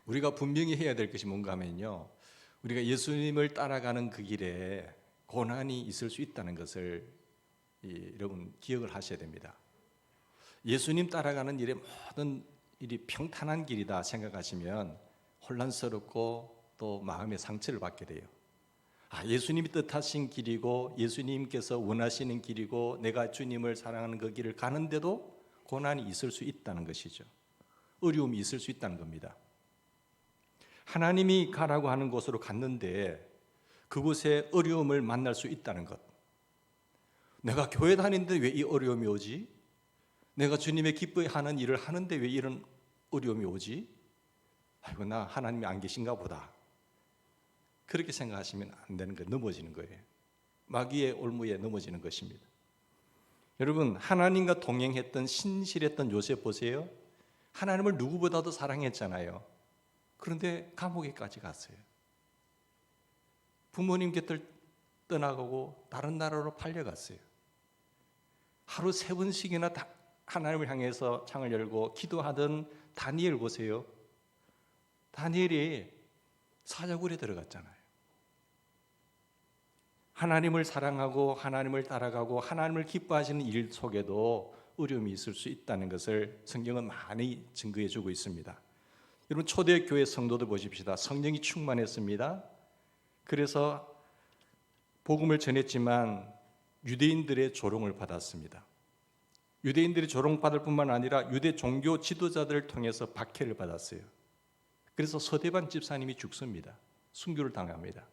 우리가 분명히 해야 될 것이 뭔가 하면요, 우리가 예수님을 따라가는 그 길에 고난이 있을 수 있다는 것을 여러분 기억을 하셔야 됩니다. 예수님 따라가는 일에 모든 일이 평탄한 길이다 생각하시면 혼란스럽고 또 마음의 상처를 받게 돼요. 예수님이 뜻하신 길이고 예수님께서 원하시는 길이고 내가 주님을 사랑하는 그 길을 가는데도 고난이 있을 수 있다는 것이죠. 어려움이 있을 수 있다는 겁니다. 하나님이 가라고 하는 곳으로 갔는데 그곳에 어려움을 만날 수 있다는 것. 내가 교회 다니는데 왜 이 어려움이 오지? 내가 주님의 기뻐하는 일을 하는데 왜 이런 어려움이 오지? 아이고, 나 하나님이 안 계신가 보다. 그렇게 생각하시면 안 되는 거예요. 넘어지는 거예요. 마귀의 올무에 넘어지는 것입니다. 여러분, 하나님과 동행했던 신실했던 요셉 보세요. 하나님을 누구보다도 사랑했잖아요. 그런데 감옥에까지 갔어요. 부모님 곁을 떠나가고 다른 나라로 팔려갔어요. 하루 3번씩이나 하나님을 향해서 창을 열고 기도하던 다니엘 보세요. 다니엘이 사자굴에 들어갔잖아요. 하나님을 사랑하고 하나님을 따라가고 하나님을 기뻐하시는 일 속에도 어려움이 있을 수 있다는 것을 성경은 많이 증거해 주고 있습니다. 여러분, 초대교회 성도들 보십시다. 성령이 충만했습니다. 그래서 복음을 전했지만 유대인들의 조롱을 받았습니다. 유대인들이 조롱받을 뿐만 아니라 유대 종교 지도자들을 통해서 박해를 받았어요. 그래서 서대반 집사님이 죽습니다. 순교를 당합니다.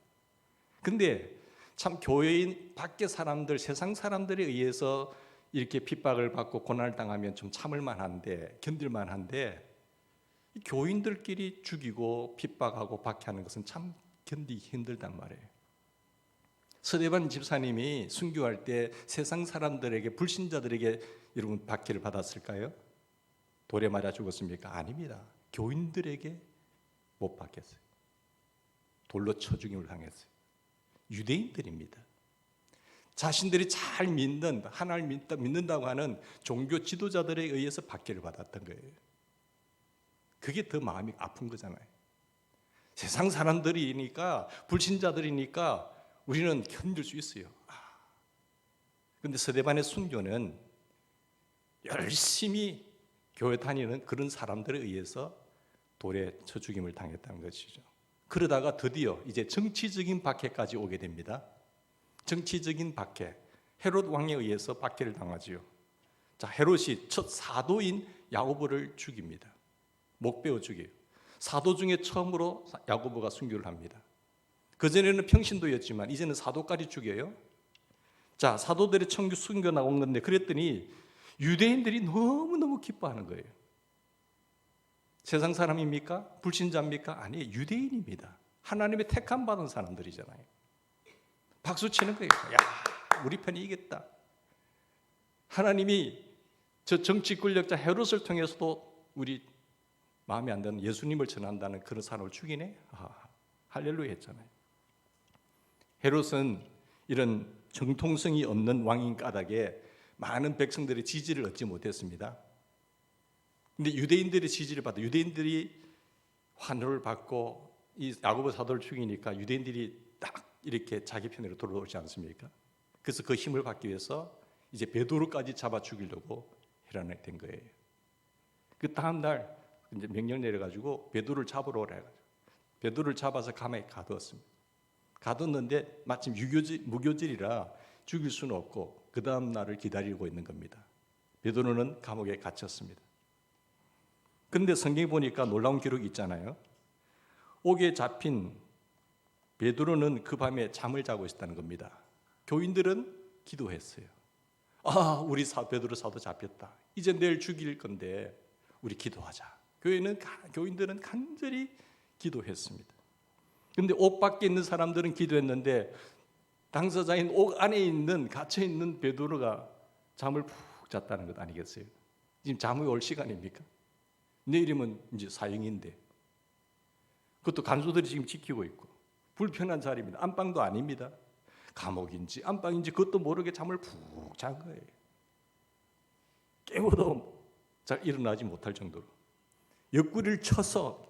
근데 참 교회인 밖의 사람들, 세상 사람들에 의해서 이렇게 핍박을 받고 고난을 당하면 좀 참을 만한데, 견딜 만한데 교인들끼리 죽이고 핍박하고 박해하는 것은 참 견디기 힘들단 말이에요. 서대반 집사님이 순교할 때 세상 사람들에게, 불신자들에게 여러분 박해를 받았을까요? 돌에 맞아 죽었습니까? 아닙니다. 교인들에게 못 박혔어요. 돌로 쳐 죽임을 당했어요. 유대인들입니다. 자신들이 잘 믿는, 하나님을 믿는다고 하는 종교 지도자들에 의해서 박해를 받았던 거예요. 그게 더 마음이 아픈 거잖아요. 세상 사람들이니까, 불신자들이니까 우리는 견딜 수 있어요. 그런데 서대반의 순교는 열심히 교회 다니는 그런 사람들에 의해서 돌에 쳐 죽임을 당했다는 것이죠. 그러다가 드디어 이제 정치적인 박해까지 오게 됩니다. 정치적인 박해, 헤롯 왕에 의해서 박해를 당하지요. 자, 헤롯이 첫 사도인 야고보를 죽입니다. 목 베어 죽여요. 사도 중에 처음으로 야고보가 순교를 합니다. 그전에는 평신도였지만 이제는 사도까지 죽여요. 자, 사도들의 청교 순교 나온 건데 그랬더니 유대인들이 너무너무 기뻐하는 거예요. 세상 사람입니까? 불신자입니까? 아니에요. 유대인입니다. 하나님의 택함 받은 사람들이잖아요. 박수 치는 거예요. 야, 우리 편이 이겼다. 하나님이 저 정치 권력자 헤롯을 통해서도 우리 마음에 안 드는 예수님을 전한다는 그런 사람을 죽이네. 할렐루야 했잖아요. 헤롯은 이런 정통성이 없는 왕인 까닭에 많은 백성들의 지지를 얻지 못했습니다. 근데 유대인들의 지지를 받아, 유대인들이 환호를 받고 이 야고보 사도를 죽이니까 유대인들이 딱 이렇게 자기 편으로 돌아오지 않습니까? 그래서 그 힘을 받기 위해서 이제 베드로까지 잡아 죽이려고 해란이 된 거예요. 그 다음 날 이제 명령 내려가지고 베드로를 잡으러 오라 해가지고 베드로를 잡아서 감옥에 가두었습니다. 가뒀는데 마침 무교질이라 죽일 수는 없고 그 다음 날을 기다리고 있는 겁니다. 베드로는 감옥에 갇혔습니다. 그런데 성경에 보니까 놀라운 기록이 있잖아요. 옥에 잡힌 베드로는 그 밤에 잠을 자고 있었다는 겁니다. 교인들은 기도했어요. 우리 베드로 사도 잡혔다. 이제 내일 죽일 건데 우리 기도하자. 교인들은 간절히 기도했습니다. 그런데 옥 밖에 있는 사람들은 기도했는데 당사자인 옥 안에 있는 갇혀 있는 베드로가 잠을 푹 잤다는 것 아니겠어요? 지금 잠이 올 시간입니까? 내일이면 이제 사형인데 그것도 간수들이 지금 지키고 있고 불편한 자리입니다. 안방도 아닙니다. 감옥인지 안방인지 그것도 모르게 잠을 푹 잔 거예요. 깨워도 잘 일어나지 못할 정도로 옆구리를 쳐서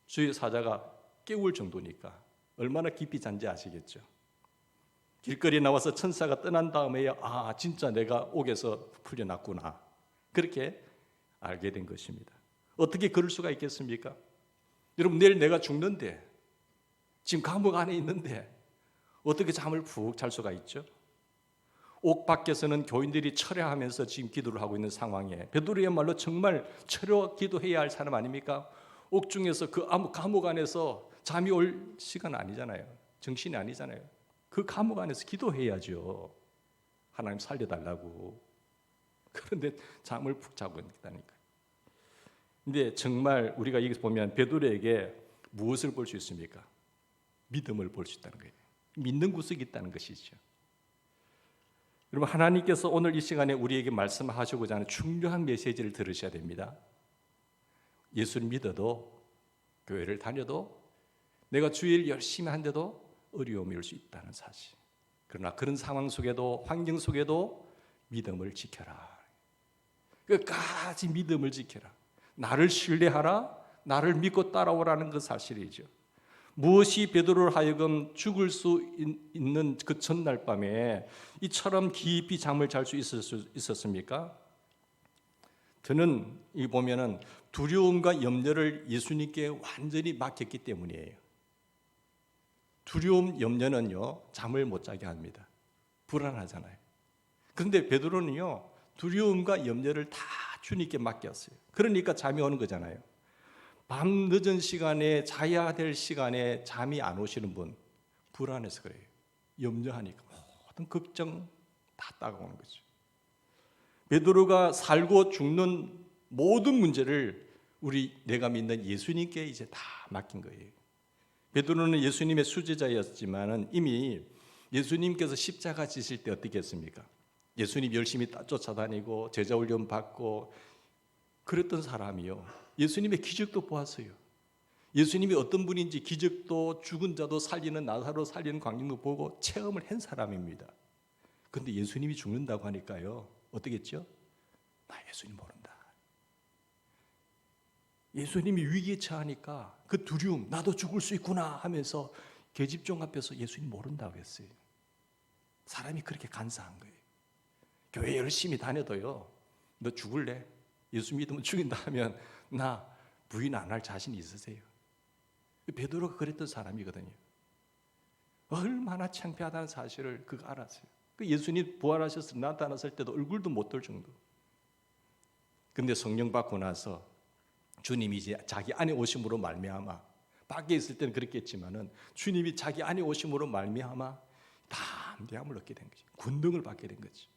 주의 사자가 깨울 정도니까 얼마나 깊이 잔지 아시겠죠? 길거리에 나와서 천사가 떠난 다음에야 진짜 내가 옥에서 풀려났구나, 그렇게 알게 된 것입니다. 어떻게 그럴 수가 있겠습니까? 여러분, 내일 내가 죽는데, 지금 감옥 안에 있는데 어떻게 잠을 푹 잘 수가 있죠? 옥 밖에서는 교인들이 철야하면서 지금 기도를 하고 있는 상황에 베드로야말로 정말 철야 기도해야 할 사람 아닙니까? 옥중에서 그 감옥 안에서 잠이 올 시간 아니잖아요. 정신이 아니잖아요. 그 감옥 안에서 기도해야죠. 하나님 살려달라고. 그런데 잠을 푹 자고 있다니까요. 근데 정말 우리가 여기서 보면 베드로에게 무엇을 볼 수 있습니까? 믿음을 볼 수 있다는 거예요. 믿는 구석이 있다는 것이죠. 여러분, 하나님께서 오늘 이 시간에 우리에게 말씀하시고자 하는 중요한 메시지를 들으셔야 됩니다. 예수를 믿어도, 교회를 다녀도, 내가 주일 열심히 한데도 어려움이 올 수 있다는 사실. 그러나 그런 상황 속에도, 환경 속에도 믿음을 지켜라. 끝까지 믿음을 지켜라. 나를 신뢰하라. 나를 믿고 따라오라는 그 사실이죠. 무엇이 베드로를 하여금 죽을 수 있는 그 전날 밤에 이처럼 깊이 잠을 잘 수 있었습니까? 저는 이 보면은 두려움과 염려를 예수님께 완전히 맡겼기 때문이에요. 두려움, 염려는요, 잠을 못 자게 합니다. 불안하잖아요. 그런데 베드로는요, 두려움과 염려를 다 주님께 맡겼어요. 그러니까 잠이 오는 거잖아요. 밤 늦은 시간에, 자야 될 시간에 잠이 안 오시는 분, 불안해서 그래요. 염려하니까 모든 걱정 다 따가오는 거죠. 베드로가 살고 죽는 모든 문제를 내가 믿는 예수님께 이제 다 맡긴 거예요. 베드로는 예수님의 수제자였지만 이미 예수님께서 십자가 지실 때 어떻게 했습니까? 예수님 열심히 쫓아다니고 제자 훈련 받고 그랬던 사람이요, 예수님의 기적도 보았어요. 예수님이 어떤 분인지 기적도, 죽은 자도 살리는, 나사로 살리는 광경도 보고 체험을 한 사람입니다. 그런데 예수님이 죽는다고 하니까요, 어떻게 했죠? 나 예수님 모른다. 예수님이 위기에 처하니까 그 두려움, 나도 죽을 수 있구나 하면서 계집종 앞에서 예수님 모른다고 했어요. 사람이 그렇게 간사한 거예요. 교회 열심히 다녀도요, 너 죽을래? 예수 믿으면 죽인다 하면 나 부인 안 할 자신 있으세요? 베드로가 그랬던 사람이거든요. 얼마나 창피하다는 사실을 그가 알았어요. 그 예수님 부활하셔서 나타났을 때도 얼굴도 못 들 정도. 근데 성령 받고 나서 주님이 이제 자기 안에 오심으로 말미암아, 밖에 있을 때는 그랬겠지만은 주님이 자기 안에 오심으로 말미암아 담대함을 얻게 된 거죠. 권능을 받게 된 거죠.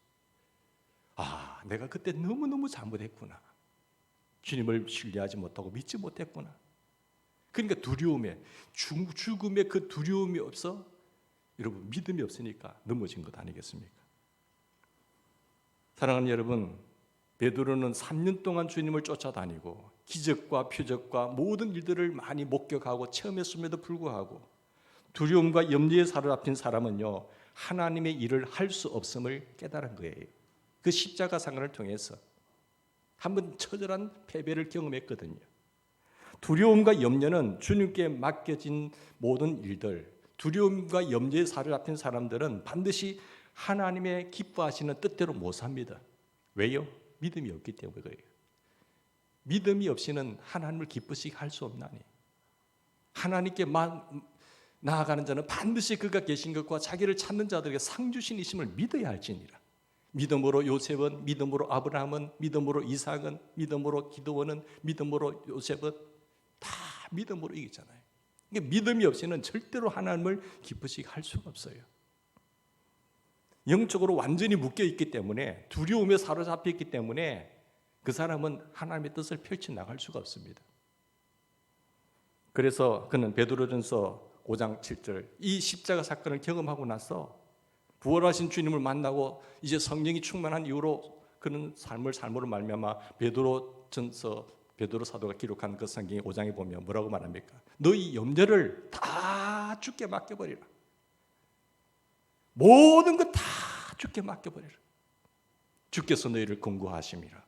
내가 그때 너무너무 잘못했구나. 주님을 신뢰하지 못하고 믿지 못했구나. 그러니까 두려움에, 죽음의 그 두려움이 없어, 여러분, 믿음이 없으니까 넘어진 것 아니겠습니까? 사랑하는 여러분, 베드로는 3년 동안 주님을 쫓아다니고 기적과 표적과 모든 일들을 많이 목격하고 체험했음에도 불구하고 두려움과 염려에 사로잡힌 사람은요, 하나님의 일을 할 수 없음을 깨달은 거예요. 그 십자가 사건을 통해서 한번 처절한 패배를 경험했거든요. 두려움과 염려는 주님께 맡겨진 모든 일들, 두려움과 염려에 사로잡힌 사람들은 반드시 하나님의 기뻐하시는 뜻대로 못 삽니다. 왜요? 믿음이 없기 때문에 그래요. 믿음이 없이는 하나님을 기쁘시게 할 수 없나니. 하나님께 나아가는 자는 반드시 그가 계신 것과 자기를 찾는 자들에게 상 주신이심을 믿어야 할지니라. 믿음으로 요셉은, 믿음으로 아브라함은, 믿음으로 이삭은, 믿음으로 기드온은, 믿음으로 요셉은 다 믿음으로 이기잖아요. 그러니까 믿음이 없이는 절대로 하나님을 기쁘시게 할 수가 없어요. 영적으로 완전히 묶여있기 때문에, 두려움에 사로잡혔기 때문에 그 사람은 하나님의 뜻을 펼쳐나갈 수가 없습니다. 그래서 그는 베드로전서 5장 7절, 이 십자가 사건을 경험하고 나서 부활하신 주님을 만나고 이제 성령이 충만한 이후로 그는 삶으로 말미암아 베드로 사도가 기록한 그 성경 5장에 보면 뭐라고 말합니까? 너희 염려를 다 주께 맡겨버리라. 모든 것 다 주께 맡겨버리라. 주께서 너희를 권고하심이라.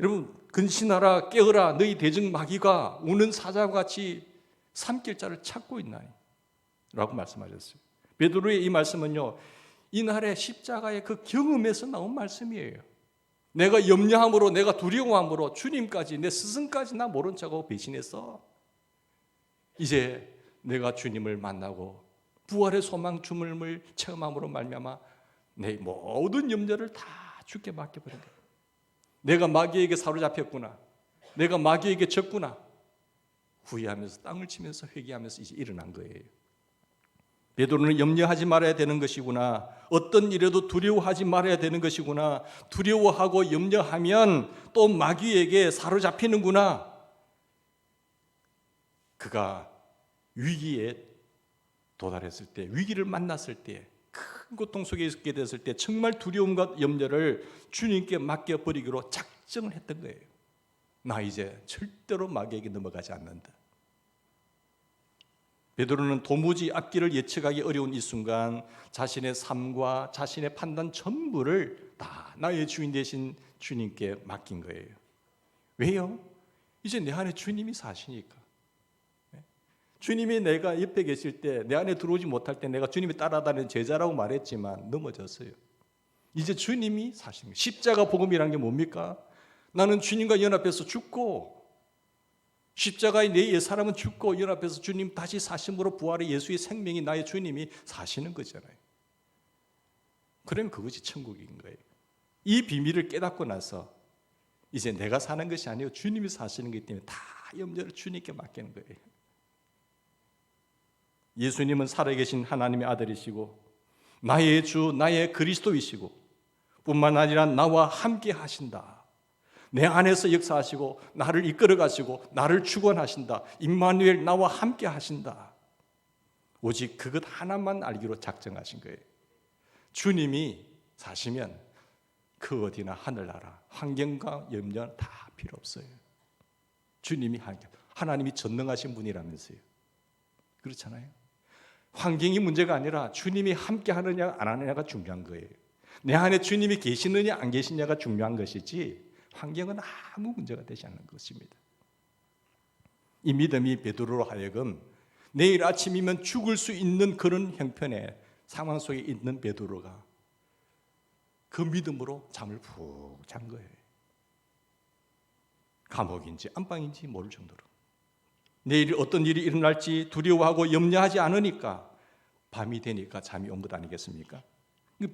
여러분, 근신하라 깨어라 너희 대적 마귀가 우는 사자와 같이 삼킬 자를 찾고 있나니 라고 말씀하셨어요. 베드로의 이 말씀은요, 이날의 십자가의 그 경험에서 나온 말씀이에요. 내가 염려함으로, 내가 두려워함으로 주님까지, 내 스승까지 나 모른 척하고 배신했어. 이제 내가 주님을 만나고 부활의 소망 주님을 체험함으로 말미암아 내 모든 염려를 다 주께 맡겨버린 거예요. 내가 마귀에게 사로잡혔구나, 내가 마귀에게 졌구나 후회하면서 땅을 치면서 회개하면서 이제 일어난 거예요. 베드로는 염려하지 말아야 되는 것이구나, 어떤 일에도 두려워하지 말아야 되는 것이구나, 두려워하고 염려하면 또 마귀에게 사로잡히는구나. 그가 위기에 도달했을 때, 위기를 만났을 때, 큰 고통 속에 있게 됐을 때 정말 두려움과 염려를 주님께 맡겨버리기로 작정을 했던 거예요. 나 이제 절대로 마귀에게 넘어가지 않는다. 베드로는 도무지 앞길을 예측하기 어려운 이 순간 자신의 삶과 자신의 판단 전부를 다 나의 주인 되신 주님께 맡긴 거예요. 왜요? 이제 내 안에 주님이 사시니까. 주님이 내가 옆에 계실 때, 내 안에 들어오지 못할 때 내가 주님이 따라다니는 제자라고 말했지만 넘어졌어요. 이제 주님이 사시는 거예요. 십자가 복음이란 게 뭡니까? 나는 주님과 연합해서 죽고, 십자가의 내 옛사람은 죽고 연합해서 주님 다시 사심으로 부활의 예수의 생명이 나의 주님이 사시는 거잖아요. 그러면 그것이 천국인 거예요. 이 비밀을 깨닫고 나서 이제 내가 사는 것이 아니고 주님이 사시는 거기 때문에 다 염려를 주님께 맡기는 거예요. 예수님은 살아계신 하나님의 아들이시고 나의 주, 나의 그리스도이시고 뿐만 아니라 나와 함께 하신다. 내 안에서 역사하시고 나를 이끌어 가시고 나를 축원하신다. 임마누엘 나와 함께 하신다. 오직 그것 하나만 알기로 작정하신 거예요. 주님이 사시면 그 어디나 하늘나라 환경과 염려 다 필요 없어요. 주님이 하나님이 전능하신 분이라면서요. 그렇잖아요. 환경이 문제가 아니라 주님이 함께 하느냐 안 하느냐가 중요한 거예요. 내 안에 주님이 계시느냐 안 계시냐가 중요한 것이지 환경은 아무 문제가 되지 않는 것입니다. 이 믿음이 베드로로 하여금 내일 아침이면 죽을 수 있는 그런 형편의 상황 속에 있는 베드로가 그 믿음으로 잠을 푹 잔 거예요. 감옥인지 안방인지 모를 정도로. 내일 어떤 일이 일어날지 두려워하고 염려하지 않으니까 밤이 되니까 잠이 온 것 아니겠습니까?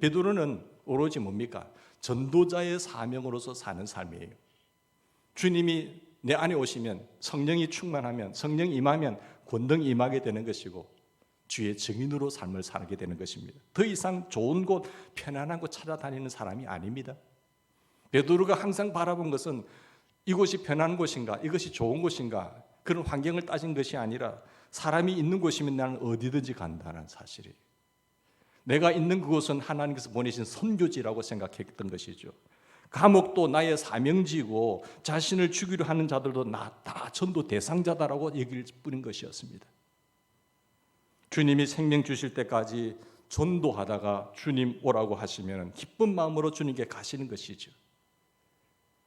베드로는 오로지 뭡니까? 전도자의 사명으로서 사는 삶이에요. 주님이 내 안에 오시면, 성령이 충만하면, 성령이 임하면 권능이 임하게 되는 것이고 주의 증인으로 삶을 살게 되는 것입니다. 더 이상 좋은 곳, 편안한 곳 찾아다니는 사람이 아닙니다. 베드로가 항상 바라본 것은 이곳이 편안한 곳인가, 이것이 좋은 곳인가, 그런 환경을 따진 것이 아니라 사람이 있는 곳이면 나는 어디든지 간다는 사실이에요. 내가 있는 그곳은 하나님께서 보내신 선교지라고 생각했던 것이죠. 감옥도 나의 사명지고 자신을 죽이려 하는 자들도 나 다 전도 대상자다라고 얘기를 뿌린 것이었습니다. 주님이 생명 주실 때까지 전도하다가 주님 오라고 하시면 기쁜 마음으로 주님께 가시는 것이죠.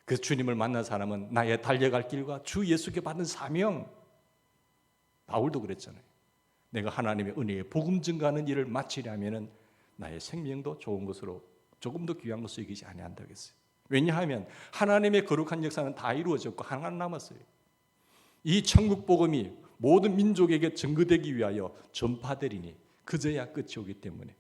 그 주님을 만난 사람은 나의 달려갈 길과 주 예수께 받은 사명, 바울도 그랬잖아요. 내가 하나님의 은혜에 복음 증거하는 일을 마치려면 나의 생명도 좋은 것으로 조금 더 귀한 것으로 여기지 아니한다고 했어요. 왜냐하면 하나님의 거룩한 역사는 다 이루어졌고 하나 남았어요. 이 천국 복음이 모든 민족에게 증거되기 위하여 전파되리니 그저야 끝이 오기 때문에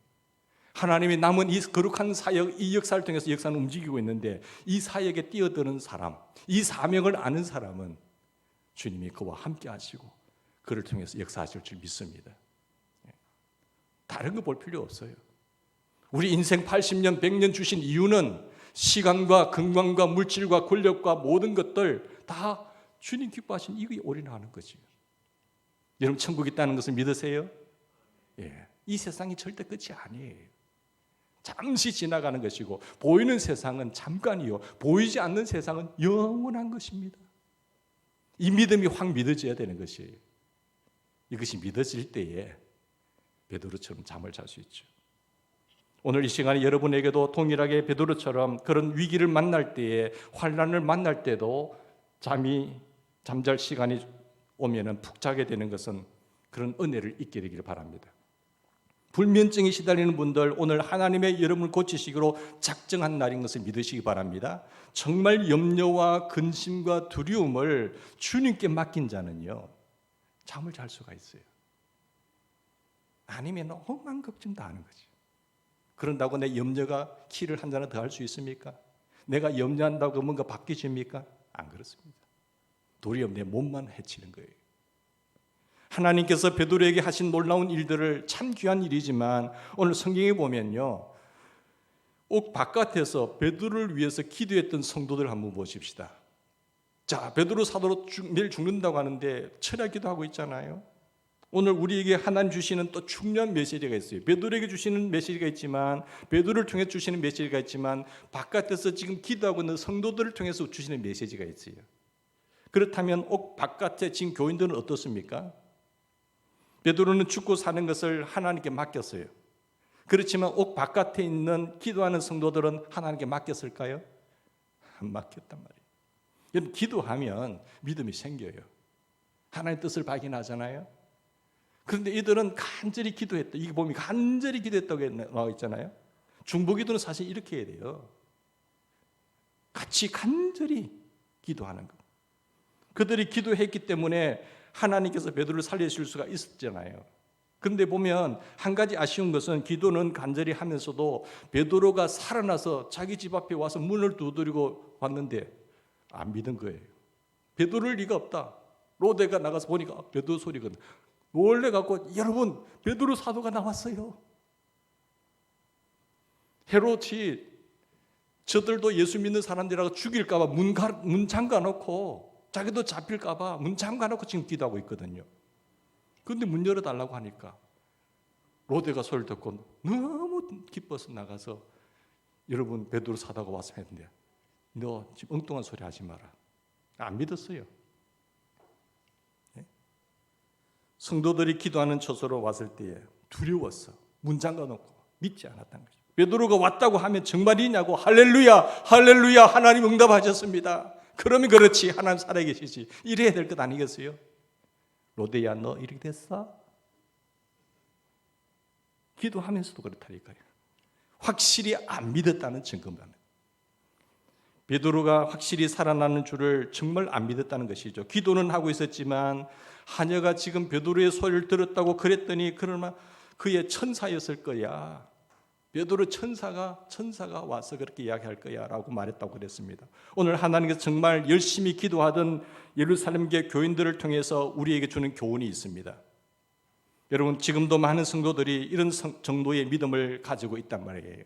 하나님이 남은 이 거룩한 사역, 이 역사를 통해서 역사는 움직이고 있는데 이 사역에 뛰어드는 사람, 이 사명을 아는 사람은 주님이 그와 함께 하시고 그를 통해서 역사하실 줄 믿습니다. 다른 거 볼 필요 없어요. 우리 인생 80년, 100년 주신 이유는 시간과 건강과 물질과 권력과 모든 것들 다 주님 기뻐하신 이거에 올인하는 거죠. 여러분 천국 있다는 것을 믿으세요? 예. 이 세상이 절대 끝이 아니에요. 잠시 지나가는 것이고 보이는 세상은 잠깐이요. 보이지 않는 세상은 영원한 것입니다. 이 믿음이 확 믿어져야 되는 것이에요. 이것이 믿어질 때에 베드로처럼 잠을 잘 수 있죠. 오늘 이 시간에 여러분에게도 동일하게 베드로처럼 그런 위기를 만날 때에, 환난을 만날 때도 잠잘 시간이 오면은 푹 자게 되는 것은 그런 은혜를 잊게 되기를 바랍니다. 불면증에 시달리는 분들, 오늘 하나님의 여러분을 고치시기로 작정한 날인 것을 믿으시기 바랍니다. 정말 염려와 근심과 두려움을 주님께 맡긴 자는요, 잠을 잘 수가 있어요. 아니면 험한 걱정 다 하는 거죠. 그런다고 내 염려가 키를 한 잔을 더 할 수 있습니까? 내가 염려한다고 뭔가 바뀌십니까? 안 그렇습니다. 도리어 내 몸만 해치는 거예요. 하나님께서 베드로에게 하신 놀라운 일들을, 참 귀한 일이지만 오늘 성경에 보면요, 옥 바깥에서 베드로를 위해서 기도했던 성도들 한번 보십시다. 자, 베드로 사도로 내일 죽는다고 하는데 철야 기도하고 있잖아요. 오늘 우리에게 하나님 주시는 또 중요한 메시지가 있어요. 베드로에게 주시는 메시지가 있지만, 베드로를 통해 주시는 메시지가 있지만, 바깥에서 지금 기도하고 있는 성도들을 통해서 주시는 메시지가 있어요. 그렇다면 옥 바깥에 지금 교인들은 어떻습니까? 베드로는 죽고 사는 것을 하나님께 맡겼어요. 그렇지만 옥 바깥에 있는 기도하는 성도들은 하나님께 맡겼을까요? 안 맡겼단 말이에요. 여러분, 기도하면 믿음이 생겨요. 하나님의 뜻을 발견하잖아요. 그런데 이들은 간절히 기도했다. 이게 보면 간절히 기도했다고 나와 있잖아요. 중보기도는 사실 이렇게 해야 돼요. 같이 간절히 기도하는 것. 그들이 기도했기 때문에 하나님께서 베드로를 살리실 수가 있었잖아요. 그런데 보면 한 가지 아쉬운 것은, 기도는 간절히 하면서도 베드로가 살아나서 자기 집 앞에 와서 문을 두드리고 왔는데 안 믿은 거예요. 베드로를 리가 없다. 로데가 나가서 보니까 베드로 소리가 놀래갖고, 여러분, 베드로 사도가 나왔어요. 헤롯이 저들도 예수 믿는 사람들이라고 죽일까 봐 문 잠가놓고, 자기도 잡힐까 봐 문 잠가놓고 지금 기도하고 있거든요. 그런데 문 열어달라고 하니까 로데가 소리를 듣고 너무 기뻐서 나가서, 여러분, 베드로 사도가 와서 했는데 너 지금 엉뚱한 소리 하지 마라. 안 믿었어요. 성도들이 기도하는 처소로 왔을 때에 두려웠어. 문 잠가놓고 믿지 않았던 거죠. 베드로가 왔다고 하면 정말이냐고, 할렐루야, 할렐루야, 하나님 응답하셨습니다. 그러면 그렇지, 하나님 살아계시지, 이래야 될 것 아니겠어요? 로데야, 너 이렇게 됐어? 기도하면서도 그렇다니까요. 확실히 안 믿었다는 증거입니다. 베드로가 확실히 살아나는 줄을 정말 안 믿었다는 것이죠. 기도는 하고 있었지만 하녀가 지금 베드로의 소리를 들었다고 그랬더니, 그러나 그의 천사였을 거야. 베드로 천사가 와서 그렇게 이야기할 거야 라고 말했다고 그랬습니다. 오늘 하나님께서 정말 열심히 기도하던 예루살렘 교회 교인들을 통해서 우리에게 주는 교훈이 있습니다. 여러분, 지금도 많은 성도들이 이런 정도의 믿음을 가지고 있단 말이에요.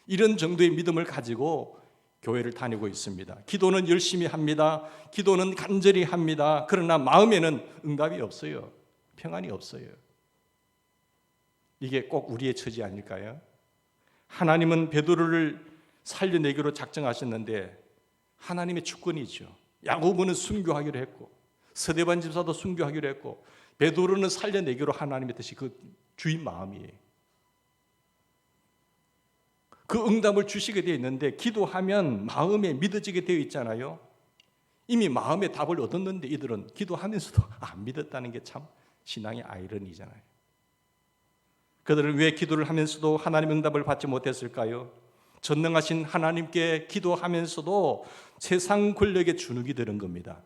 이런 정도의 믿음을 가지고 교회를 다니고 있습니다. 기도는 열심히 합니다. 기도는 간절히 합니다. 그러나 마음에는 응답이 없어요. 평안이 없어요. 이게 꼭 우리의 처지 아닐까요? 하나님은 베드로를 살려내기로 작정하셨는데 하나님의 주권이죠. 야고보는 순교하기로 했고, 스데반 집사도 순교하기로 했고, 베드로는 살려내기로 하나님의 뜻이 그 주인 마음이에요. 그 응답을 주시게 되어 있는데, 기도하면 마음에 믿어지게 되어 있잖아요. 이미 마음의 답을 얻었는데 이들은 기도하면서도 안 믿었다는 게 참 신앙의 아이러니잖아요. 그들은 왜 기도를 하면서도 하나님 응답을 받지 못했을까요? 전능하신 하나님께 기도하면서도 세상 권력에 주눅이 드는 겁니다.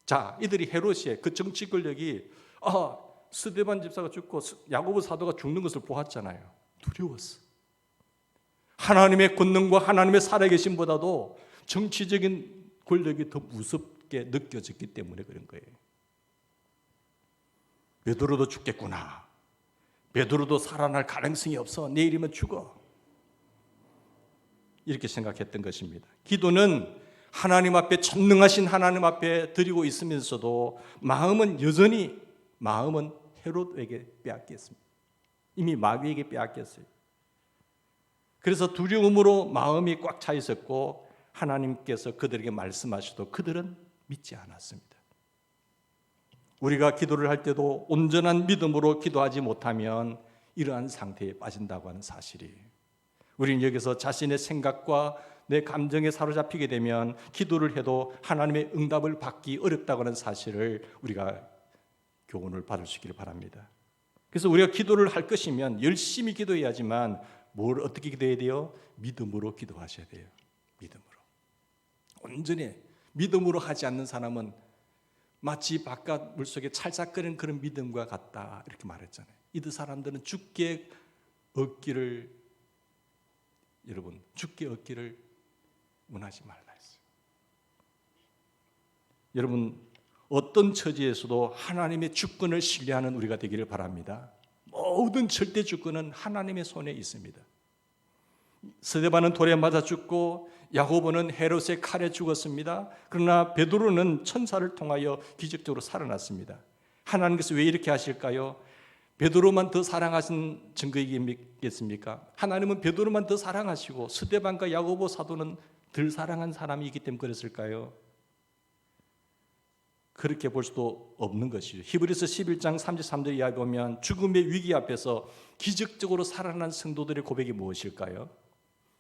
자, 이들이 헤롯의 그 정치 권력이, 스데반 집사가 죽고 야고보 사도가 죽는 것을 보았잖아요. 두려웠어. 하나님의 권능과 하나님의 살아계심보다도 정치적인 권력이 더 무섭게 느껴졌기 때문에 그런 거예요. 베드로도 죽겠구나. 베드로도 살아날 가능성이 없어. 내일이면 죽어. 이렇게 생각했던 것입니다. 기도는 하나님 앞에, 전능하신 하나님 앞에 드리고 있으면서도 마음은 여전히 헤롯에게 빼앗겼습니다. 이미 마귀에게 빼앗겼어요. 그래서 두려움으로 마음이 꽉 차 있었고, 하나님께서 그들에게 말씀하셔도 그들은 믿지 않았습니다. 우리가 기도를 할 때도 온전한 믿음으로 기도하지 못하면 이러한 상태에 빠진다고 하는 사실이, 우리는 여기서 자신의 생각과 내 감정에 사로잡히게 되면 기도를 해도 하나님의 응답을 받기 어렵다고 하는 사실을 우리가 교훈을 받을 수 있기를 바랍니다. 그래서 우리가 기도를 할 것이면 열심히 기도해야지만 뭘 어떻게 기도해야 돼요? 믿음으로 기도하셔야 돼요. 믿음으로. 온전히 믿음으로 하지 않는 사람은 마치 바깥 물속에 찰싹거리는 그런 믿음과 같다, 이렇게 말했잖아요. 이들 사람들은 죽게 얻기를, 여러분, 죽게 얻기를 원하지 말라 했어요. 여러분, 어떤 처지에서도 하나님의 주권을 신뢰하는 우리가 되기를 바랍니다. 모든 절대 주권은 하나님의 손에 있습니다. 스데반은 돌에 맞아 죽고 야고보는 헤롯의 칼에 죽었습니다. 그러나 베드로는 천사를 통하여 기적적으로 살아났습니다. 하나님께서 왜 이렇게 하실까요? 베드로만 더 사랑하신 증거이겠습니까? 하나님은 베드로만 더 사랑하시고 스데반과 야고보 사도는 덜 사랑한 사람이기 때문에 그랬을까요? 그렇게 볼 수도 없는 것이죠. 히브리서 11장 33절 이하에 보면 죽음의 위기 앞에서 기적적으로 살아난 성도들의 고백이 무엇일까요?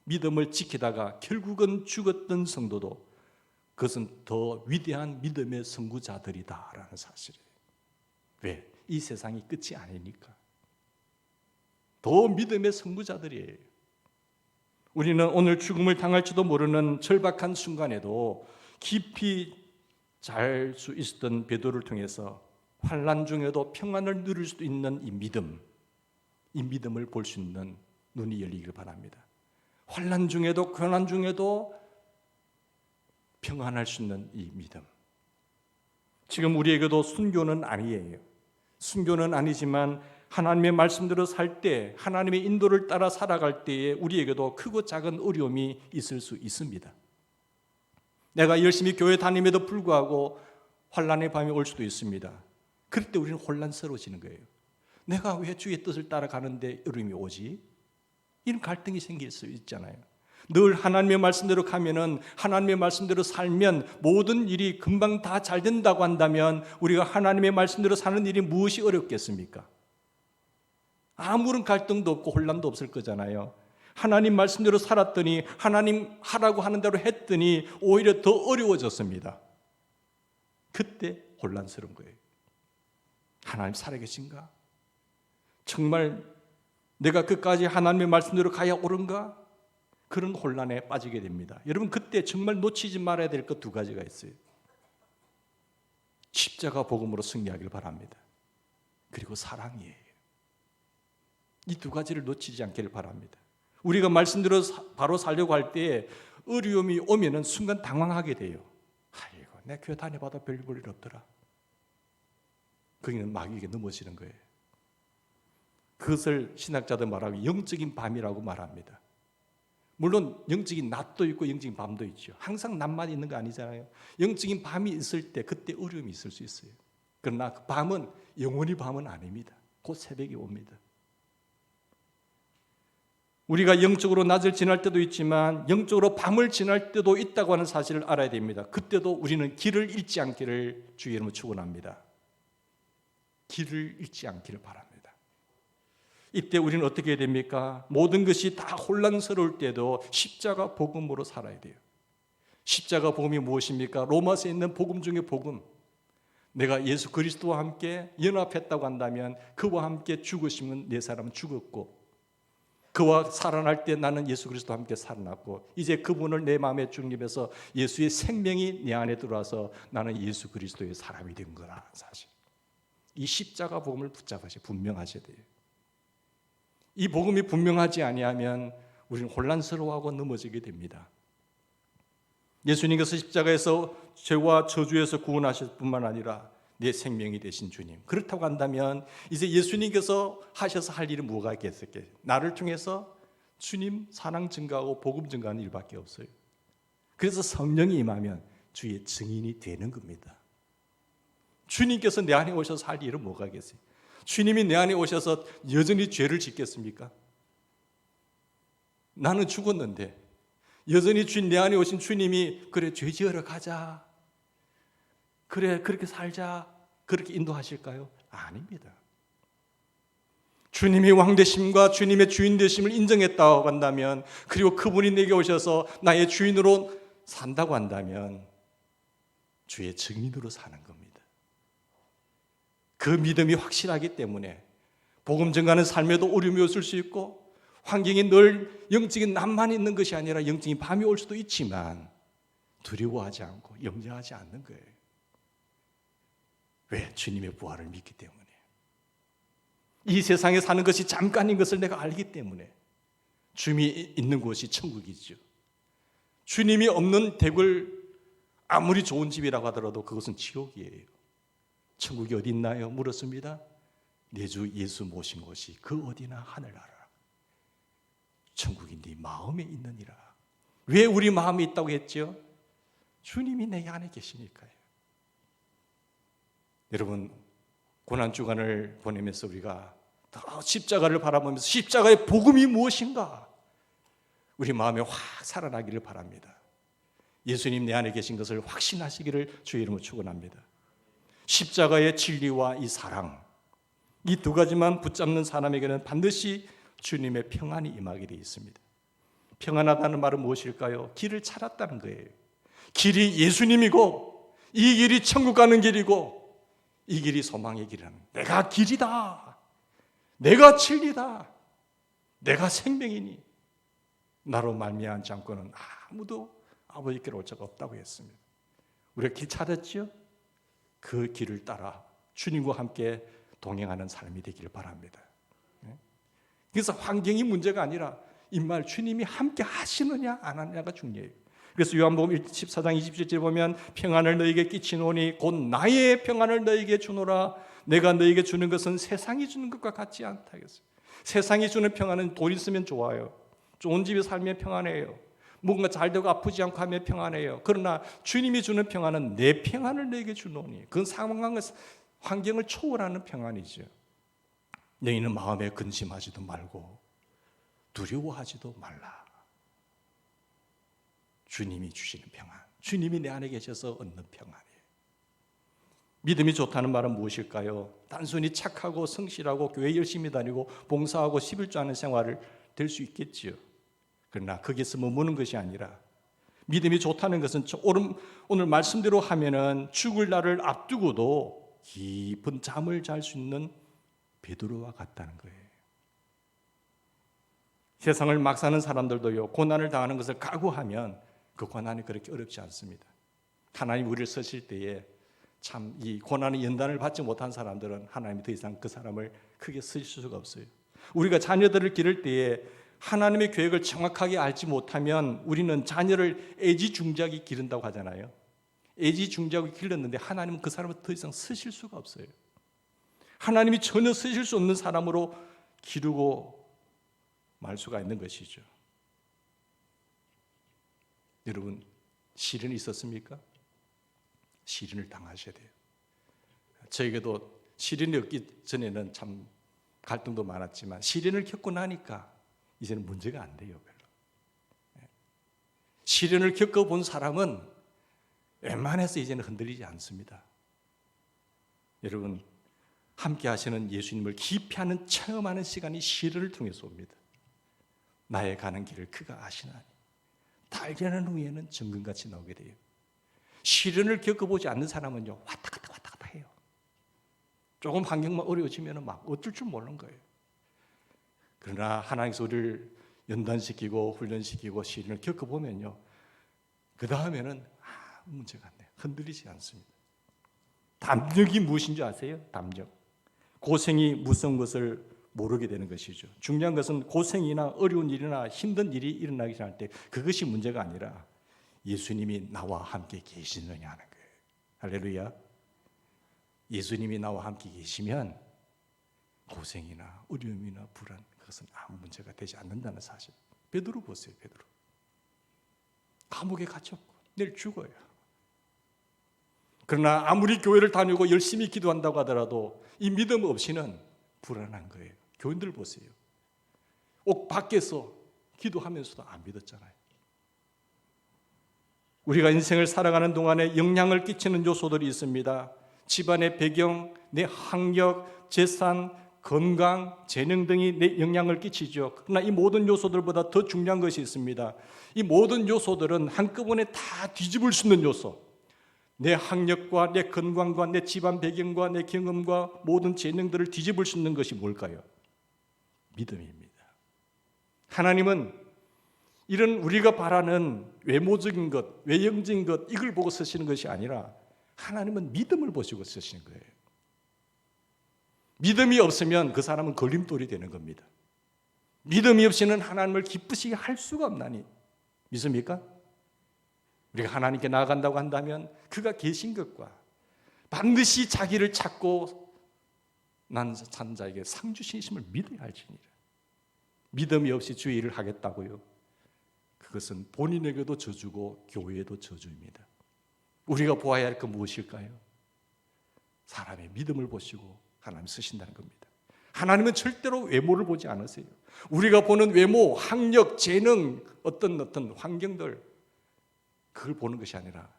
믿음을 지키다가 결국은 죽었던 성도도 그것은 더 위대한 믿음의 선구자들이다라는 사실이에요. 왜? 이 세상이 끝이 아니니까. 더 믿음의 선구자들이에요. 우리는 오늘 죽음을 당할지도 모르는 절박한 순간에도 깊이 잘 수 있었던 베드로를 통해서 환난 중에도 평안을 누릴 수도 있는 이 믿음을 볼 수 있는 눈이 열리기를 바랍니다. 환난 중에도 고난 중에도 평안할 수 있는 이 믿음. 지금 우리에게도 순교는 아니에요. 순교는 아니지만 하나님의 말씀대로 살 때, 하나님의 인도를 따라 살아갈 때에 우리에게도 크고 작은 어려움이 있을 수 있습니다. 내가 열심히 교회 다님에도 불구하고 환난의 밤이 올 수도 있습니다. 그럴 때 우리는 혼란스러워지는 거예요. 내가 왜 주의 뜻을 따라가는데 어려움이 오지? 이런 갈등이 생길 수 있잖아요. 늘 하나님의 말씀대로 가면은, 하나님의 말씀대로 살면 모든 일이 금방 다 잘 된다고 한다면 우리가 하나님의 말씀대로 사는 일이 무엇이 어렵겠습니까? 아무런 갈등도 없고 혼란도 없을 거잖아요. 하나님 말씀대로 살았더니, 하나님 하라고 하는 대로 했더니 오히려 더 어려워졌습니다. 그때 혼란스러운 거예요. 하나님 살아계신가? 정말 내가 끝까지 하나님의 말씀대로 가야 옳은가? 그런 혼란에 빠지게 됩니다. 여러분, 그때 정말 놓치지 말아야 될 것 두 가지가 있어요. 십자가 복음으로 승리하길 바랍니다. 그리고 사랑이에요. 이 두 가지를 놓치지 않기를 바랍니다. 우리가 말씀대로 바로 살려고 할 때 어려움이 오면은 순간 당황하게 돼요. 아이고, 내 교회 다녀봐도 별 볼 일 없더라. 거기는 마귀에게 넘어지는 거예요. 그것을 신학자들 말하고 영적인 밤이라고 말합니다. 물론 영적인 낮도 있고 영적인 밤도 있죠. 항상 낮만 있는 거 아니잖아요. 영적인 밤이 있을 때 그때 어려움이 있을 수 있어요. 그러나 그 밤은 영원히 밤은 아닙니다. 곧 새벽이 옵니다. 우리가 영적으로 낮을 지날 때도 있지만 영적으로 밤을 지날 때도 있다고 하는 사실을 알아야 됩니다. 그때도 우리는 길을 잃지 않기를 주의 이름으로 축원합니다. 길을 잃지 않기를 바랍니다. 이때 우리는 어떻게 해야 됩니까? 모든 것이 다 혼란스러울 때도 십자가 복음으로 살아야 돼요. 십자가 복음이 무엇입니까? 로마서에 있는 복음 중에 복음. 내가 예수 그리스도와 함께 연합했다고 한다면 그와 함께 죽으시면 내 사람은 죽었고, 그와 살아날 때 나는 예수 그리스도와 함께 살아났고, 이제 그분을 내 마음에 중립해서 예수의 생명이 내 안에 들어와서 나는 예수 그리스도의 사람이 된 거라. 사실 이 십자가 복음을 붙잡으셔야, 분명하셔야 돼요. 이 복음이 분명하지 아니하면 우리는 혼란스러워하고 넘어지게 됩니다. 예수님께서 십자가에서 죄와 저주에서 구원하실 뿐만 아니라 내 생명이 되신 주님. 그렇다고 한다면 이제 예수님께서 하셔서 할 일은 뭐가 있겠어요? 나를 통해서 주님 사랑 증가하고 복음 증가하는 일밖에 없어요. 그래서 성령이 임하면 주의 증인이 되는 겁니다. 주님께서 내 안에 오셔서 할 일은 뭐가 있겠어요? 주님이 내 안에 오셔서 여전히 죄를 짓겠습니까? 나는 죽었는데 여전히 내 안에 오신 주님이 그래 죄 지으러 가자, 그래 그렇게 살자, 그렇게 인도하실까요? 아닙니다. 주님이 왕되심과 주님의 주인 되심을 인정했다고 한다면, 그리고 그분이 내게 오셔서 나의 주인으로 산다고 한다면 주의 증인으로 사는 겁니다. 그 믿음이 확실하기 때문에 복음 전가하는 삶에도 어려움이 없을 수 있고, 환경이 늘 영적인 낮만 있는 것이 아니라 영적인 밤이 올 수도 있지만 두려워하지 않고 염려하지 않는 거예요. 왜? 주님의 부활을 믿기 때문에. 이 세상에 사는 것이 잠깐인 것을 내가 알기 때문에. 주님이 있는 곳이 천국이죠. 주님이 없는 댁을 아무리 좋은 집이라고 하더라도 그것은 지옥이에요. 천국이 어디 있나요? 물었습니다. 내 주 예수 모신 곳이 그 어디나 하늘나라. 천국이 네 마음에 있느니라. 왜 우리 마음에 있다고 했죠? 주님이 내 안에 계시니까요. 여러분, 고난주간을 보내면서 우리가 더 십자가를 바라보면서 십자가의 복음이 무엇인가 우리 마음에 확 살아나기를 바랍니다. 예수님 내 안에 계신 것을 확신하시기를 주의 이름으로 축원합니다. 십자가의 진리와 이 사랑, 이 두 가지만 붙잡는 사람에게는 반드시 주님의 평안이 임하게 되어 있습니다. 평안하다는 말은 무엇일까요? 길을 찾았다는 거예요. 길이 예수님이고 이 길이 천국 가는 길이고 이 길이 소망의 길이라는, 내가 길이다, 내가 진리다, 내가 생명이니 나로 말미암지 않고는 아무도 아버지께로 올 자가 없다고 했습니다. 우리가 길 찾았죠? 그 길을 따라 주님과 함께 동행하는 삶이 되기를 바랍니다. 그래서 환경이 문제가 아니라 이말 주님이 함께 하시느냐 안 하느냐가 중요해요. 그래서 요한복음 14장 27절에 보면 평안을 너에게 끼치노니 곧 나의 평안을 너에게 주노라. 내가 너에게 주는 것은 세상이 주는 것과 같지 않다 했어요. 세상이 주는 평안은 돈 있으면 좋아요. 좋은 집에 살면 평안해요. 뭔가 잘 되고 아프지 않고 하면 평안해요. 그러나 주님이 주는 평안은 내 평안을 너에게 주노니, 그건 상황과 환경을 초월하는 평안이죠. 너희는 마음에 근심하지도 말고 두려워하지도 말라. 주님이 주시는 평안, 주님이 내 안에 계셔서 얻는 평안이에요. 믿음이 좋다는 말은 무엇일까요? 단순히 착하고 성실하고 교회 열심히 다니고 봉사하고 11조 하는 생활을 될 수 있겠지요. 그러나 거기서 머무는 것이 아니라, 믿음이 좋다는 것은 오늘 말씀대로 하면은 죽을 날을 앞두고도 깊은 잠을 잘 수 있는 베드로와 같다는 거예요. 세상을 막 사는 사람들도요, 고난을 당하는 것을 각오하면 그 고난이 그렇게 어렵지 않습니다. 하나님 우리를 쓰실 때에 참 이 고난의 연단을 받지 못한 사람들은 하나님이 더 이상 그 사람을 크게 쓰실 수가 없어요. 우리가 자녀들을 기를 때에 하나님의 계획을 정확하게 알지 못하면 우리는 자녀를 애지중지하게 기른다고 하잖아요. 애지중지하게 길렀는데 하나님은 그 사람을 더 이상 쓰실 수가 없어요. 하나님이 전혀 쓰실 수 없는 사람으로 기르고 말 수가 있는 것이죠. 여러분, 시련이 있었습니까? 시련을 당하셔야 돼요. 저에게도 시련이 없기 전에는 참 갈등도 많았지만 시련을 겪고 나니까 이제는 문제가 안 돼요. 별로. 시련을 겪어본 사람은 웬만해서 이제는 흔들리지 않습니다. 여러분, 함께 하시는 예수님을 깊이 하는, 체험하는 시간이 시련을 통해서 옵니다. 나의 가는 길을 그가 아시나니 단련한 후에는 정금같이 나오게 돼요. 시련을 겪어보지 않는 사람은요, 왔다 갔다 해요. 조금 환경만 어려워지면 막 어쩔 줄 모르는 거예요. 그러나 하나님께서 우리를 연단시키고 훈련시키고 시련을 겪어보면요, 그 다음에는 문제가 안 돼요. 흔들리지 않습니다. 담력이 무엇인지 아세요? 담력. 고생이 무서운 것을 모르게 되는 것이죠. 중요한 것은 고생이나 어려운 일이나 힘든 일이 일어나기 할 때 그것이 문제가 아니라 예수님이 나와 함께 계시느냐 하는 거예요. 할렐루야. 예수님이 나와 함께 계시면 고생이나 어려움이나 불안, 그것은 아무 문제가 되지 않는다는 사실. 베드로 보세요. 베드로 감옥에 갇혔고 내일 죽어요. 그러나 아무리 교회를 다니고 열심히 기도한다고 하더라도 이 믿음 없이는 불안한 거예요. 교인들 보세요. 옥 밖에서 기도하면서도 안 믿었잖아요. 우리가 인생을 살아가는 동안에 영향을 끼치는 요소들이 있습니다. 집안의 배경, 내 학력, 재산, 건강, 재능 등이 내 영향을 끼치죠. 그러나 이 모든 요소들보다 더 중요한 것이 있습니다. 이 모든 요소들은 한꺼번에 다 뒤집을 수 있는 요소, 내 학력과 내 건강과 내 집안 배경과 내 경험과 모든 재능들을 뒤집을 수 있는 것이 뭘까요? 믿음입니다. 하나님은 이런 우리가 바라는 외모적인 것, 외형적인 것 이걸 보고 쓰시는 것이 아니라 하나님은 믿음을 보시고 쓰시는 거예요. 믿음이 없으면 그 사람은 걸림돌이 되는 겁니다. 믿음이 없이는 하나님을 기쁘시게 할 수가 없나니 믿습니까? 우리가 하나님께 나아간다고 한다면 그가 계신 것과 반드시 자기를 찾고 난 산자에게 상 주시심을 믿어야 할지니라. 믿음이 없이 주의 일을 하겠다고요? 그것은 본인에게도 저주고 교회에도 저주입니다. 우리가 보아야 할 건 무엇일까요? 사람의 믿음을 보시고 하나님 쓰신다는 겁니다. 하나님은 절대로 외모를 보지 않으세요. 우리가 보는 외모, 학력, 재능, 어떤 환경들 그걸 보는 것이 아니라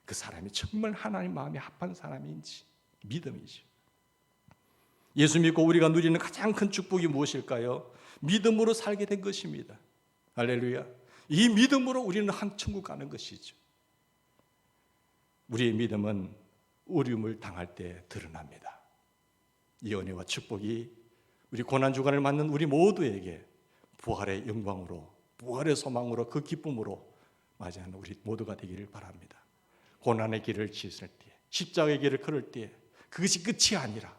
그 사람이 정말 하나님 마음에 합한 사람인지 믿음이죠. 예수 믿고 우리가 누리는 가장 큰 축복이 무엇일까요? 믿음으로 살게 된 것입니다. 할렐루야. 이 믿음으로 우리는 한 천국 가는 것이죠. 우리의 믿음은 어려움을 당할 때 드러납니다. 이 은혜와 축복이 우리 고난주간을 맞는 우리 모두에게 부활의 영광으로, 부활의 소망으로, 그 기쁨으로 맞이하는 우리 모두가 되기를 바랍니다. 고난의 길을 지을 때, 십자가의 길을 걸을 때 그것이 끝이 아니라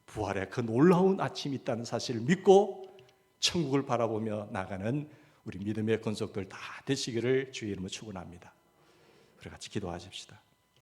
부활의 그 놀라운 아침이 있다는 사실을 믿고 천국을 바라보며 나가는 우리 믿음의 권속들 다 되시기를 주의 이름으로 축원합니다. 우리 같이 기도하십시다.